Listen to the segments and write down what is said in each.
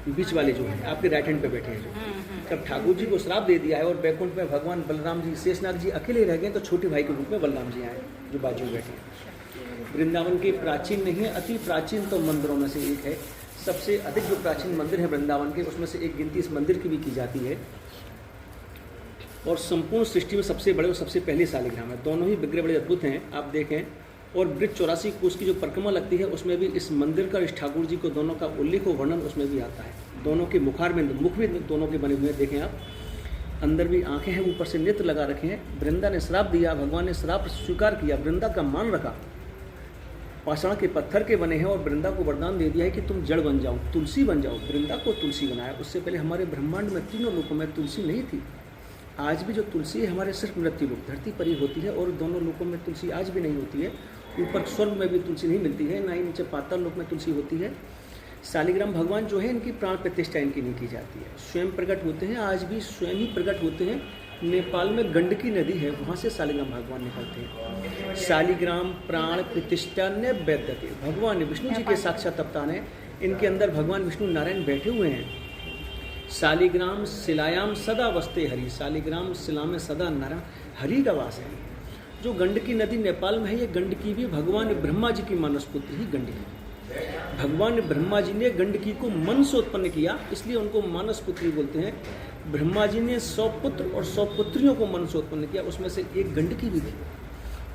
बीच वाले जो हैं आपके राइट हैंड पे बैठे हैं जो, तब ठाकुर जी को श्राप दे दिया है और बैकुंठ में भगवान बलराम जी शेषनाग जी अकेले रह गए, तो छोटे भाई के रूप में बलराम जी आए जो बाजू बैठे हैं। वृंदावन के प्राचीन नहीं है, अति प्राचीन तो मंदिरों में से एक है। सबसे अधिक जो प्राचीन मंदिर है वृंदावन के, उसमें से एक गिनती इस मंदिर की भी की जाती है। और संपूर्ण सृष्टि में सबसे बड़े और सबसे पहले शालिग्राम है। दोनों ही विग्रह बड़े अद्भुत हैं, आप देखें। और ब्रिज 84 कोष की जो परिक्रमा लगती है उसमें भी इस मंदिर का, इस ठाकुर जी को दोनों का उल्लेख और वर्णन उसमें भी आता है। दोनों के मुख भी दोनों के बने हुए हैं, देखें आप। अंदर भी आंखें हैं, ऊपर से नेत्र लगा रखे हैं। वृंदा ने श्राप दिया, भगवान ने श्राप स्वीकार किया, वृंदा का मान रखा। पाषाण के पत्थर के बने हैं और वृंदा को वरदान दे दिया है कि तुम जड़ बन जाओ, तुलसी बन जाओ। वृंदा को तुलसी बनाया। उससे पहले हमारे ब्रह्मांड में तीनों लोकों में तुलसी नहीं थी। आज भी जो तुलसी है हमारे सिर्फ मृत्यु लोक धरती पर ही होती है, और दोनों लोकों में तुलसी आज भी नहीं होती है। ऊपर स्वर्ग में भी तुलसी नहीं मिलती है, ना ही नीचे पाताल लोक में तुलसी होती है। शालिग्राम भगवान जो है इनकी प्राण प्रतिष्ठा इनकी नहीं की जाती है। स्वयं प्रकट होते हैं, आज भी स्वयं ही प्रकट होते हैं। नेपाल में गंडकी नदी है, वहाँ से शालिग्राम भगवान निकलते हैं। शालिग्राम प्राण प्रतिष्ठा ने वैद्यते, भगवान विष्णु जी के साक्षात अवतार हैं। इनके अंदर भगवान विष्णु नारायण बैठे हुए हैं। शालिग्राम शिलायाम सदा वसते हरि, शालिग्राम शिला में सदा नारायण हरि का वास है। जो गंडकी नदी नेपाल में है, ये गंडकी भी भगवान ब्रह्मा जी की मानस पुत्र ही गंडकी। भगवान ब्रह्मा जी ने गंडकी को मन से उत्पन्न किया, इसलिए उनको मानस पुत्री बोलते हैं। ब्रह्मा जी ने 100 पुत्र और 100 पुत्रियों को मन से उत्पन्न किया, उसमें से एक गंडकी भी थी।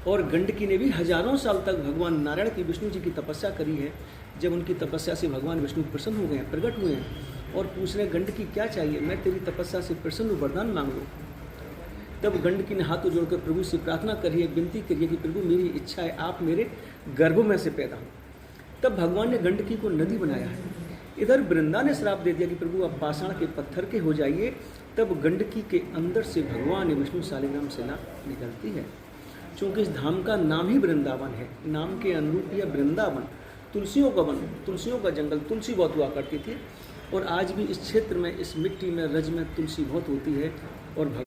और गंडकी ने भी हजारों साल तक भगवान नारायण की, विष्णु जी की तपस्या करी है। जब उनकी तपस्या से भगवान विष्णु प्रसन्न हो गए हैं, प्रकट हुए हैं और पूछ रहे गंडकी क्या चाहिए, मैं तेरी तपस्या से प्रसन्न हूँ, वरदान मांग लो। तब गंडकी ने हाथों जोड़कर प्रभु से प्रार्थना करी है, विनती करी है कि प्रभु मेरी इच्छा है आप मेरे गर्भ में से पैदा हो। तब भगवान ने गंडकी को नदी बनाया है। इधर वृंदा ने श्राप दे दिया कि प्रभु आप पाषाण के पत्थर के हो जाइए। तब गंडकी के अंदर से भगवान विष्णु शालिग्राम शिला निकलती है। चूँकि इस धाम का नाम ही वृंदावन है, नाम के अनुरूप यह वृंदावन, तुलसियों का वन, तुलसियों का जंगल, तुलसी बहुत हुआ करती थी। और आज भी इस क्षेत्र में, इस मिट्टी में, रज में तुलसी बहुत होती है। और